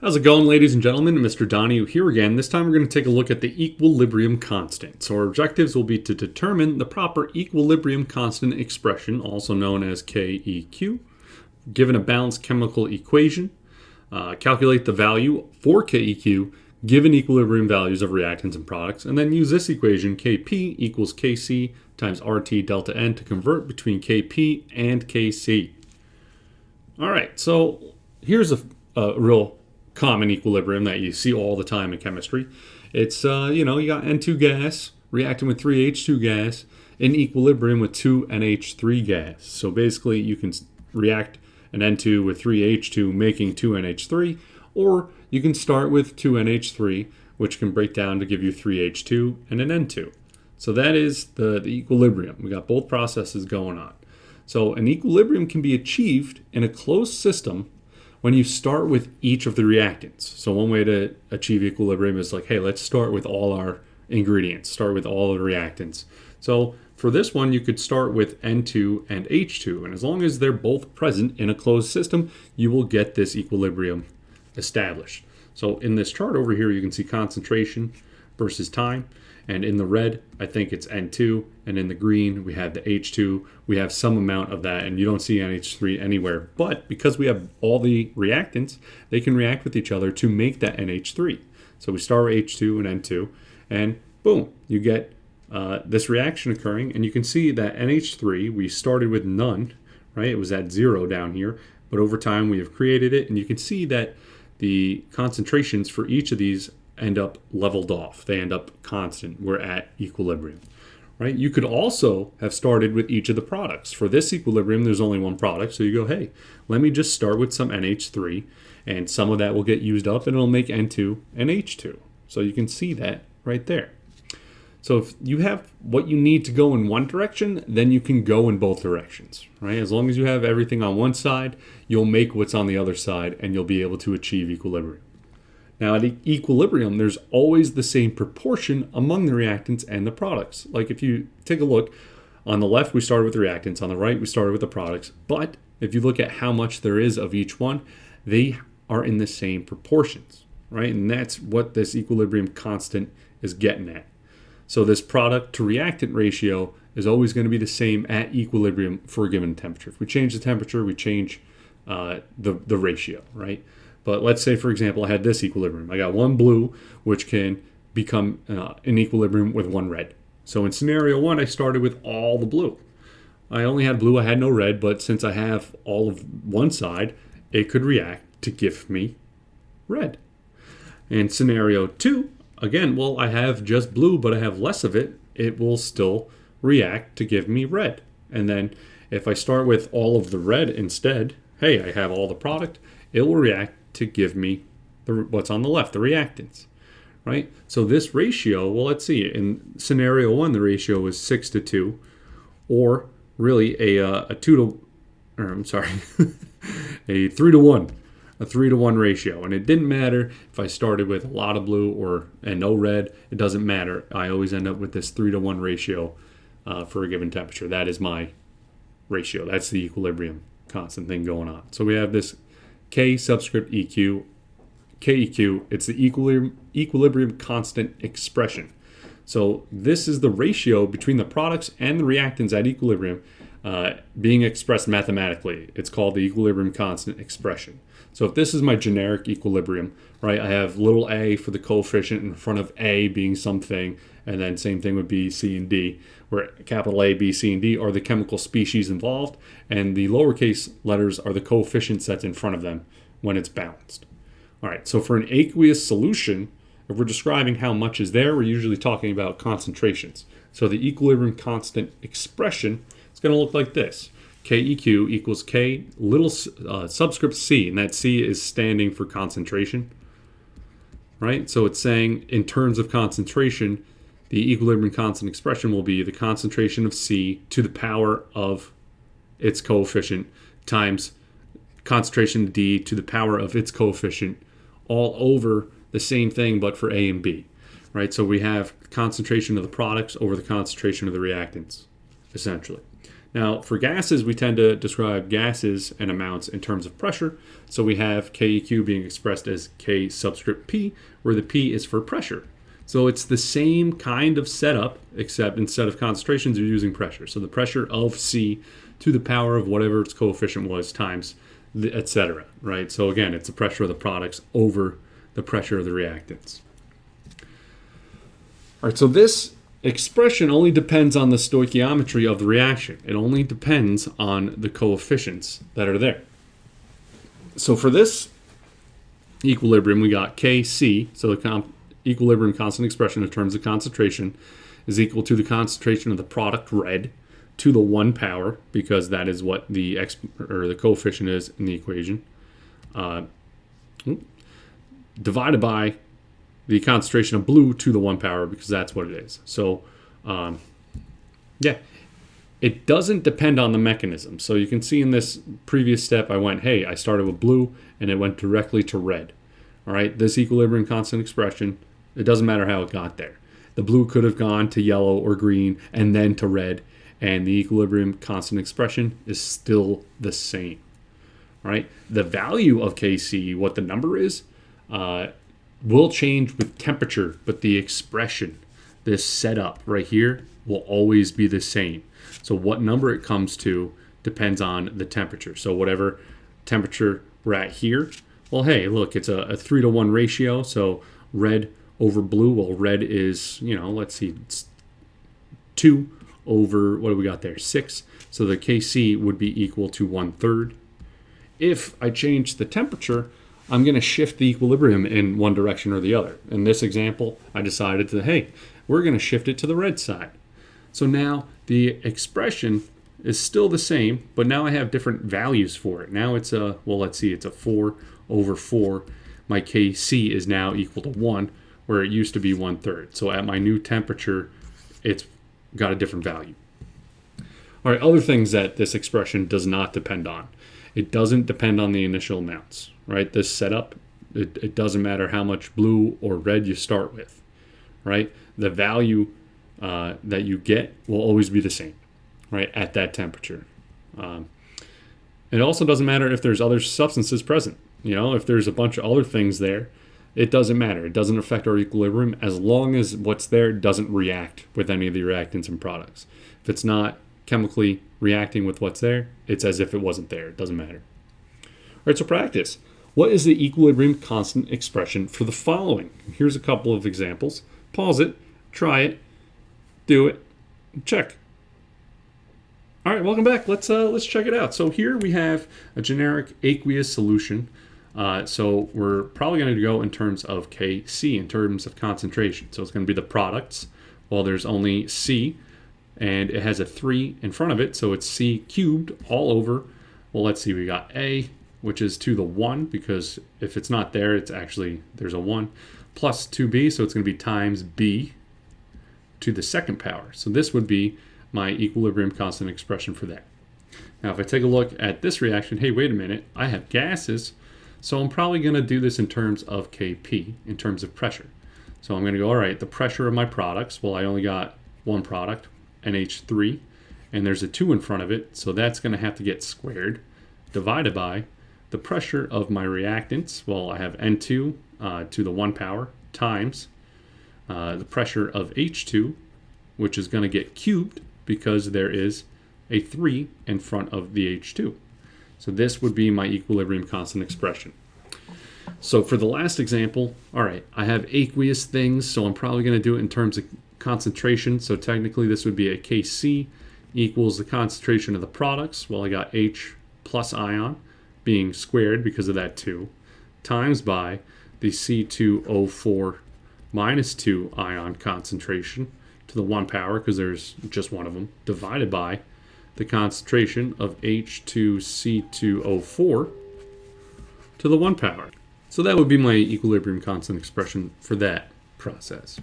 How's it going, ladies and gentlemen? Mr. Donahue here again. This time we're going to take a look at the equilibrium constant. So our objectives will be to determine the proper equilibrium constant expression, also known as KEQ, given a balanced chemical equation, calculate the value for KEQ given equilibrium values of reactants and products, and then use this equation, Kp equals Kc times RT delta N, to convert between Kp and Kc. All right, so here's a real common equilibrium that you see all the time in chemistry. It's, you got N2 gas reacting with 3H2 gas in equilibrium with 2NH3 gas. So basically you can react an N2 with 3H2 making 2NH3, or you can start with 2NH3, which can break down to give you 3H2 and an N2. So that is the equilibrium. We got both processes going on. So an equilibrium can be achieved in a closed system when you start with each of the reactants. So one way to achieve equilibrium is like, hey, let's start with all our ingredients, start with all the reactants. So for this one, you could start with N2 and H2, and as long as they're both present in a closed system, you will get this equilibrium established. So in this chart over here, you can see concentration versus time. And in the red, I think it's N2, and in the green, we have the H2. We have some amount of that, and you don't see NH3 anywhere. But because we have all the reactants, they can react with each other to make that NH3. So we start with H2 and N2, and boom, you get this reaction occurring. And you can see that NH3, we started with none, right? It was at 0 down here. But over time, we have created it, and you can see that the concentrations for each of these end up leveled off. They end up constant. We're at equilibrium, right? You could also have started with each of the products. For this equilibrium, there's only one product. So you go, hey, let me just start with some NH3, and some of that will get used up, and it'll make N2 and H2. So you can see that right there. So if you have what you need to go in one direction, then you can go in both directions, right? As long as you have everything on one side, you'll make what's on the other side, and you'll be able to achieve equilibrium. Now at equilibrium, there's always the same proportion among the reactants and the products. Like if you take a look, on the left we started with the reactants, on the right we started with the products, but if you look at how much there is of each one, they are in the same proportions, right? And that's what this equilibrium constant is getting at. So this product to reactant ratio is always going to be the same at equilibrium for a given temperature. If we change the temperature, we change the ratio, right? But let's say, for example, I had this equilibrium. I got one blue, which can become in equilibrium with one red. So in scenario one, I started with all the blue. I only had blue, I had no red, but since I have all of one side, it could react to give me red. In scenario two, again, well, I have just blue, but I have less of it. It will still react to give me red. And then if I start with all of the red instead, hey, I have all the product, it will react to give me what's on the left, the reactants, right? So this ratio, well, let's see. In scenario one, the ratio was 6:2, or really a 3:1, a 3:1 ratio. And it didn't matter if I started with a lot of blue and no red. It doesn't matter. I always end up with this 3:1 ratio for a given temperature. That is my ratio. That's the equilibrium constant thing going on. So we have this K subscript EQ, KEQ, it's the equilibrium constant expression. So this is the ratio between the products and the reactants at equilibrium being expressed mathematically. It's called the equilibrium constant expression. So if this is my generic equilibrium, right, I have little a for the coefficient in front of A being something, and then same thing with B, C, and D, where capital A, B, C, and D are the chemical species involved, and the lowercase letters are the coefficients that's in front of them when it's balanced. All right, so for an aqueous solution, if we're describing how much is there, we're usually talking about concentrations. So the equilibrium constant expression is going to look like this. KEQ equals K little subscript C, and that C is standing for concentration, right? So it's saying in terms of concentration, the equilibrium constant expression will be the concentration of C to the power of its coefficient times concentration of D to the power of its coefficient, all over the same thing but for A and B, right? So we have concentration of the products over the concentration of the reactants, essentially. Now, for gases, we tend to describe gases and amounts in terms of pressure. So we have KEQ being expressed as K subscript P, where the P is for pressure. So it's the same kind of setup, except instead of concentrations, you're using pressure. So the pressure of C to the power of whatever its coefficient was times, etc. Right? So again, it's the pressure of the products over the pressure of the reactants. All right, so this expression only depends on the stoichiometry of the reaction. It only depends on the coefficients that are there. So for this equilibrium, we got Kc, so the equilibrium constant expression in terms of concentration is equal to the concentration of the product red to the 1 power, because that is what the coefficient is in the equation, divided by the concentration of blue to the 1 power, because that's what it is. So, yeah, it doesn't depend on the mechanism. So you can see in this previous step, I started with blue, and it went directly to red. All right, this equilibrium constant expression, it doesn't matter how it got there. The blue could have gone to yellow or green and then to red, and the equilibrium constant expression is still the same. All right, the value of Kc, what the number is, will change with temperature, but the expression, this setup right here, will always be the same. So what number it comes to depends on the temperature. So whatever temperature we're at here, well, hey, look, it's a 3-to-1 ratio. So red over blue, well, red is, let's see, it's 2 over, what do we got there, 6. So the Kc would be equal to 1/3. If I change the temperature, I'm going to shift the equilibrium in one direction or the other. In this example, I decided we're going to shift it to the red side. So now the expression is still the same, but now I have different values for it. Now it's it's a 4 over 4. My Kc is now equal to 1, where it used to be 1/3. So at my new temperature, it's got a different value. All right, other things that this expression does not depend on. It doesn't depend on the initial amounts, right? This setup, it doesn't matter how much blue or red you start with, right? The value that you get will always be the same, right, at that temperature. It also doesn't matter if there's other substances present. If there's a bunch of other things there, it doesn't matter. It doesn't affect our equilibrium as long as what's there doesn't react with any of the reactants and products. If it's not chemically reacting with what's there, it's as if it wasn't there. It doesn't matter. All right, so practice. What is the equilibrium constant expression for the following? Here's a couple of examples. Pause it, try it, do it, check. All right, welcome back. Let's check it out. So here we have a generic aqueous solution. So we're probably going to go in terms of Kc, in terms of concentration. So it's going to be the products. Well, there's only C, and it has a 3 in front of it, so it's C cubed all over. Well, let's see, we got A, which is to the 1, because if it's not there, there's a 1, plus 2B, so it's going to be times B to the second power. So this would be my equilibrium constant expression for that. Now, if I take a look at this reaction, hey, wait a minute, I have gases, so I'm probably going to do this in terms of Kp, in terms of pressure. So I'm going to go, all right, the pressure of my products, well, I only got one product, NH3, and there's a 2 in front of it, so that's going to have to get squared, divided by the pressure of my reactants. Well, I have N2 to the 1 power times the pressure of H2, which is going to get cubed because there is a 3 in front of the H2. So this would be my equilibrium constant expression. So for the last example, all right, I have aqueous things, so I'm probably going to do it in terms of concentration. So technically this would be a Kc equals the concentration of the products. Well, I got H plus ion being squared because of that 2, times by the C2O4 minus 2 ion concentration to the 1 power, because there's just one of them, divided by the concentration of H2C2O4 to the 1 power. So that would be my equilibrium constant expression for that process.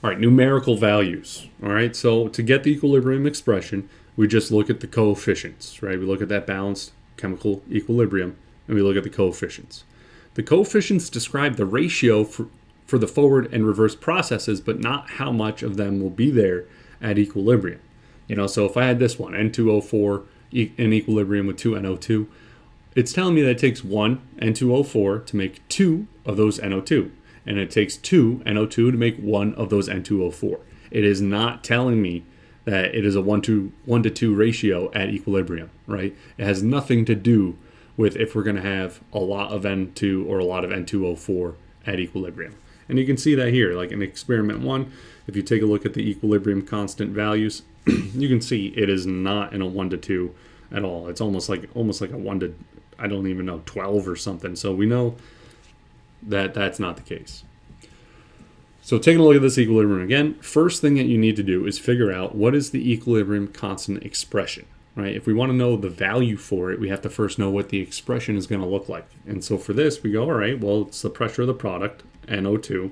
All right, numerical values. All right, so to get the equilibrium expression, we just look at the coefficients, right? We look at that balanced chemical equilibrium, and we look at the coefficients. The coefficients describe the ratio for the forward and reverse processes, but not how much of them will be there at equilibrium. So if I had this one, N2O4 in equilibrium with 2 NO2, it's telling me that it takes one N2O4 to make 2 of those NO2. And it takes 2 NO2 to make 1 of those N2O4. It is not telling me that it is a 1 to 2 ratio at equilibrium, right? It has nothing to do with if we're going to have a lot of N2 or a lot of N2O4 at equilibrium. And you can see that here, like in experiment 1, if you take a look at the equilibrium constant values, you can see it is not in a 1 to 2 at all. It's almost like a 1 to, I don't even know, 12 or something. So we know that that's not the case. So taking a look at this equilibrium again, first thing that you need to do is figure out what is the equilibrium constant expression, right? If we want to know the value for it, we have to first know what the expression is going to look like. And so for this, we go, all right, well, it's the pressure of the product, NO2,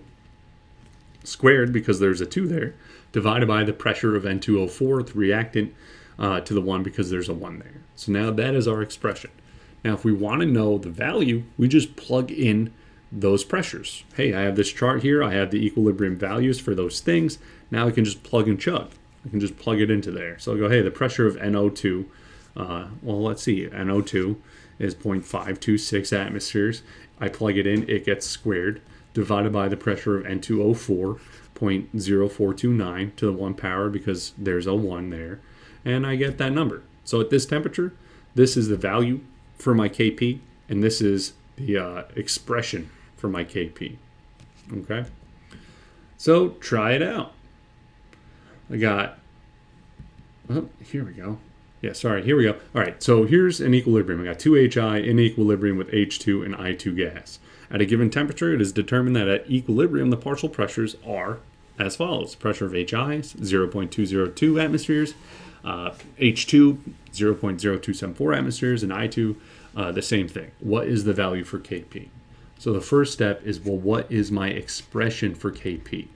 squared, because there's a 2 there, divided by the pressure of N2O4, the reactant, to the 1 because there's a 1 there. So now that is our expression. Now, if we want to know the value, we just plug in those pressures. Hey, I have this chart here. I have the equilibrium values for those things. Now I can just plug and chug. I can just plug it into there. So I'll go, hey, the pressure of NO2, well, let's see, NO2 is 0.526 atmospheres. I plug it in, it gets squared, divided by the pressure of N2O4, 0.0429 to the 1 power because there's a 1 there, and I get that number. So at this temperature, this is the value for my Kp, and this is the expression for my Kp. Okay, so try it out. I got, oh, here we go. Yeah, sorry, here we go. All right, so here's an equilibrium. I got 2HI in equilibrium with H2 and I2 gas. At a given temperature, it is determined that at equilibrium, the partial pressures are as follows. Pressure of HI is 0.202 atmospheres, H2, 0.0274 atmospheres, and I2, the same thing. What is the value for Kp? So the first step is, well, what is my expression for Kp?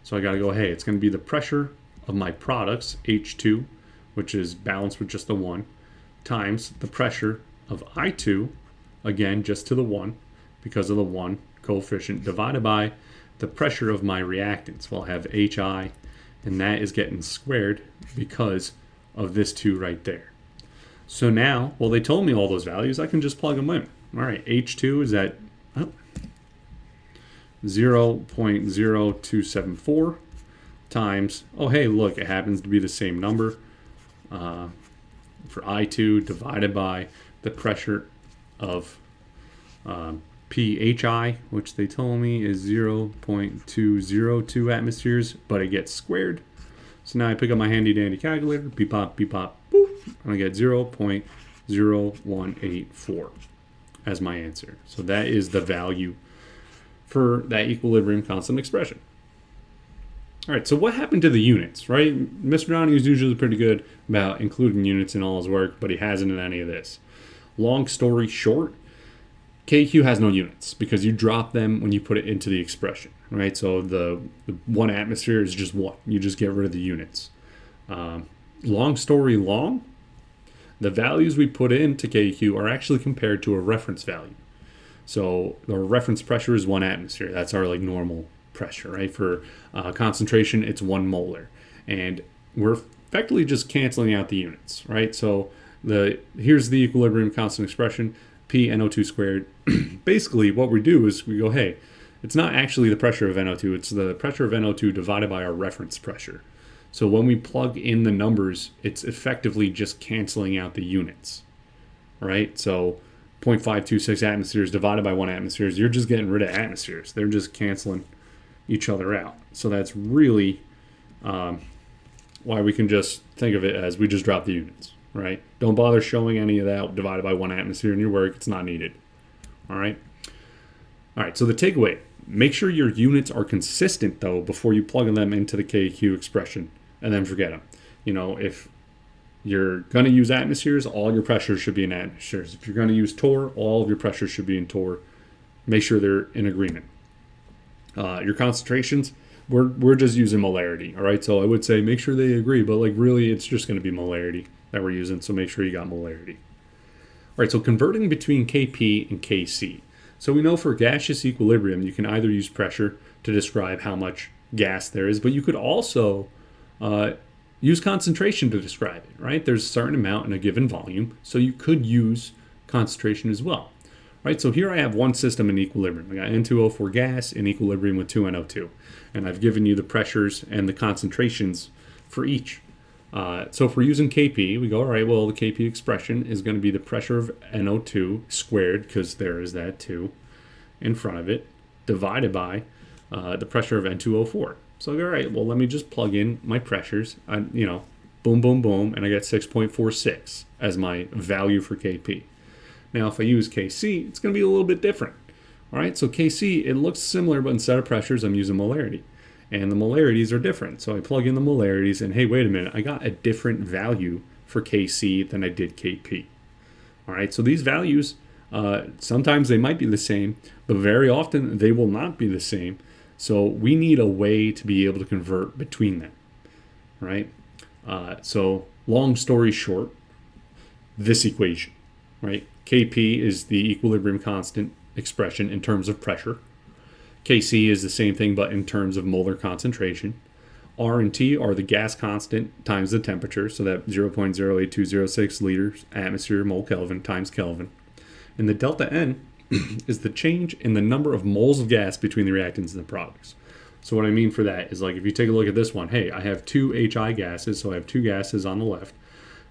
So I got to go, hey, it's going to be the pressure of my products, H2, which is balanced with just the 1, times the pressure of I2, again, just to the 1, because of the 1 coefficient, divided by the pressure of my reactants. Well, I have HI, and that is getting squared because of this 2 right there. So now, well, they told me all those values. I can just plug them in. All right, H2 is at 0.0274 times, oh, hey, look, it happens to be the same number for I2 divided by the pressure of PHI, which they told me is 0.202 atmospheres, but it gets squared. So now I pick up my handy dandy calculator, beep pop, boop, and I get 0.0184 as my answer. So that is the value for that equilibrium constant expression. All right, so what happened to the units, right? Mr. Donahue is usually pretty good about including units in all his work, but he hasn't in any of this. Long story short, KQ has no units because you drop them when you put it into the expression, right? So the 1 atmosphere is just 1. You just get rid of the units. Long story long, the values we put into KQ are actually compared to a reference value. So the reference pressure is 1 atmosphere. That's our like normal pressure, right? For concentration, it's 1 molar. And we're effectively just canceling out the units, right? So here's the equilibrium constant expression, P NO2 squared. Basically, what we do is we go, hey, it's not actually the pressure of NO2, it's the pressure of NO2 divided by our reference pressure. So when we plug in the numbers, it's effectively just canceling out the units, right? So 0.526 atmospheres divided by 1 atmospheres, you're just getting rid of atmospheres. They're just canceling each other out. So that's really why we can just think of it as we just drop the units, right? Don't bother showing any of that divided by 1 atmosphere in your work. It's not needed, all right? All right, so the takeaway, make sure your units are consistent, though, before you plug them into the KQ expression, and then forget them. You know, if you're going to use atmospheres, all your pressures should be in atmospheres. If you're going to use torr, all of your pressures should be in torr. Make sure they're in agreement. Your concentrations, we're just using molarity, all right? So I would say make sure they agree, but like really it's just going to be molarity that we're using, so make sure you got molarity. All right, so converting between Kp and Kc. So we know for gaseous equilibrium, you can either use pressure to describe how much gas there is, but you could also use concentration to describe it, right? There's a certain amount in a given volume, so you could use concentration as well, right? So here I have one system in equilibrium. I got N2O4 gas in equilibrium with 2NO2, and I've given you the pressures and the concentrations for each. So if we're using Kp, we go, all right, well, the Kp expression is going to be the pressure of NO2 squared, because there is that 2 in front of it, divided by the pressure of N2O4. So, all right, well, let me just plug in my pressures, boom, boom, boom, and I get 6.46 as my value for Kp. Now, if I use Kc, it's going to be a little bit different. All right, so Kc, it looks similar, but instead of pressures, I'm using molarity. And the molarities are different. So I plug in the molarities, and hey, wait a minute, I got a different value for Kc than I did Kp. All right, so these values, sometimes they might be the same, but very often they will not be the same. So we need a way to be able to convert between them, right? So long story short, this equation, right? Kp is the equilibrium constant expression in terms of pressure. Kc is the same thing, but in terms of molar concentration. R and T are the gas constant times the temperature, so that 0.08206 liters atmosphere mole Kelvin times Kelvin. And the delta N is the change in the number of moles of gas between the reactants and the products. So what I mean for that is, like, if you take a look at this one, hey, I have two HI gases, so I have two gases on the left,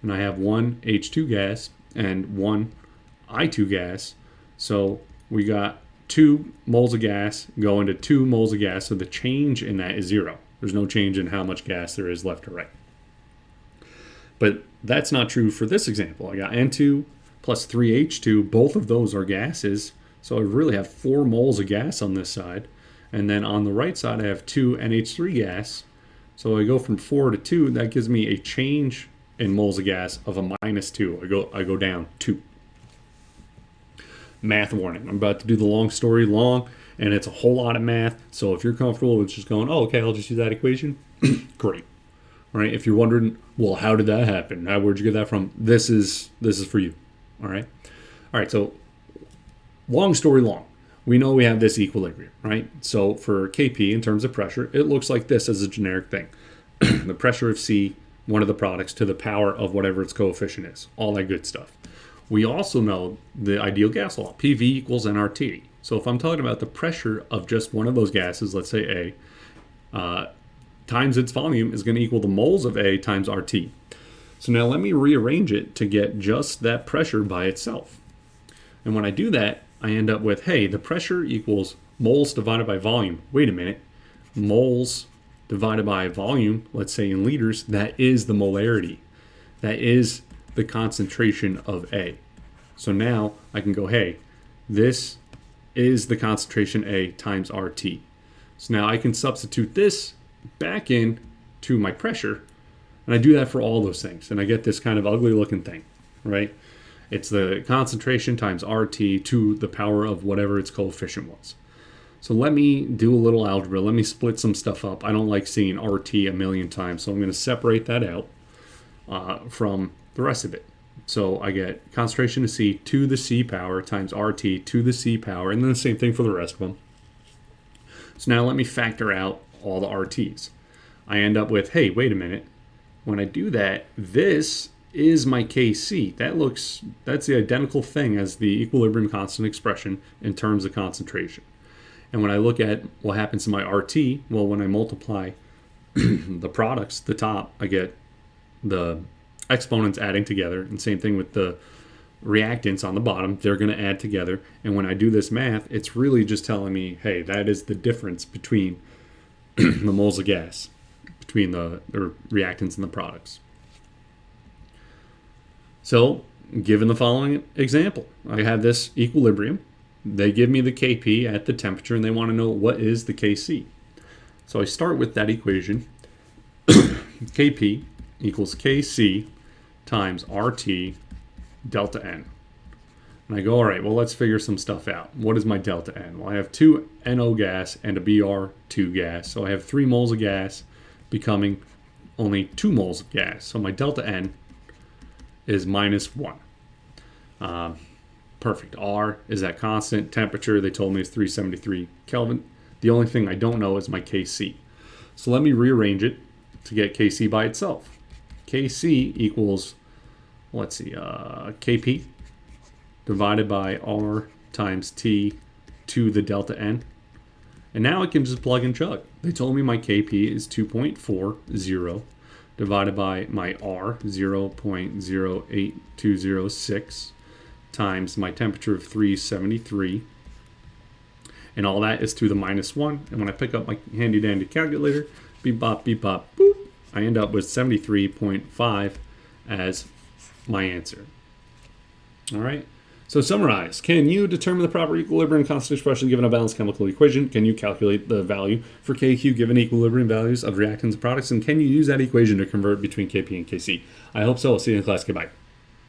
and I have one H2 gas and one I2 gas. So we got 2 moles of gas go into 2 moles of gas, so the change in that is 0. There's no change in how much gas there is left or right. But that's not true for this example. I got N2 plus 3H2, both of those are gases, so I really have 4 moles of gas on this side. And then on the right side, I have 2 NH3 gas. So I go from 4 to 2, that gives me a change in moles of gas of a minus 2. I go down 2. Math warning. I'm about to do the long story long, and it's a whole lot of math. So if you're comfortable with just going, oh, okay, I'll just use that equation, great. All right. If you're wondering, well, how did that happen? Where'd you get that from? This is for you. All right. All right. So long story long, we know we have this equilibrium, right? So for Kp in terms of pressure, it looks like this as a generic thing. The pressure of C, one of the products, to the power of whatever its coefficient is, all that good stuff. We also know the ideal gas law, PV equals nRT. So if I'm talking about the pressure of just one of those gases, let's say A, times its volume is going to equal the moles of A times RT. So now let me rearrange it to get just that pressure by itself. And when I do that, I end up with, hey, the pressure equals moles divided by volume. Wait a minute. Moles divided by volume, let's say in liters, that is the molarity. That is the concentration of A. So now I can go, hey, this is the concentration A times RT. So now I can substitute this back in to my pressure, and I do that for all those things, and I get this kind of ugly looking thing, right? It's the concentration times RT to the power of whatever its coefficient was. So let me do a little algebra. Let me split some stuff up. I don't like seeing RT a million times, so I'm going to separate that out from the rest of it. So I get concentration of C to the C power times RT to the C power, and then the same thing for the rest of them. So now let me factor out all the RTs. I end up with, hey, wait a minute. When I do that, this is my Kc. That's the identical thing as the equilibrium constant expression in terms of concentration. And when I look at what happens to my RT, well, when I multiply the products, the top, I get the exponents adding together, and same thing with the reactants on the bottom, they're going to add together. And when I do this math, it's really just telling me, hey, that is the difference between the moles of gas, between the reactants and the products. So given the following example, I have this equilibrium. They give me the Kp at the temperature, and they want to know what is the Kc. So I start with that equation. Kp equals Kc times RT delta N. And I go, all right, well, let's figure some stuff out. What is my delta N? Well, I have 2 NO gas and a Br2 gas. So I have 3 moles of gas becoming only 2 moles of gas. So my delta N is minus 1. Perfect. R is that constant. Temperature, they told me, is 373 Kelvin. The only thing I don't know is my Kc. So let me rearrange it to get Kc by itself. Kc equals, let's see, Kp divided by R times T to the delta N. And now I can just plug and chug. They told me my Kp is 2.40 divided by my R, 0.08206, times my temperature of 373. And all that is to the -1. And when I pick up my handy dandy calculator, beep bop, boop, I end up with 73.5 as my answer. All right. So summarize, can you determine the proper equilibrium constant expression given a balanced chemical equation? Can you calculate the value for KQ given equilibrium values of reactants and products? And can you use that equation to convert between Kp and Kc? I hope so. I'll see you in class. Goodbye.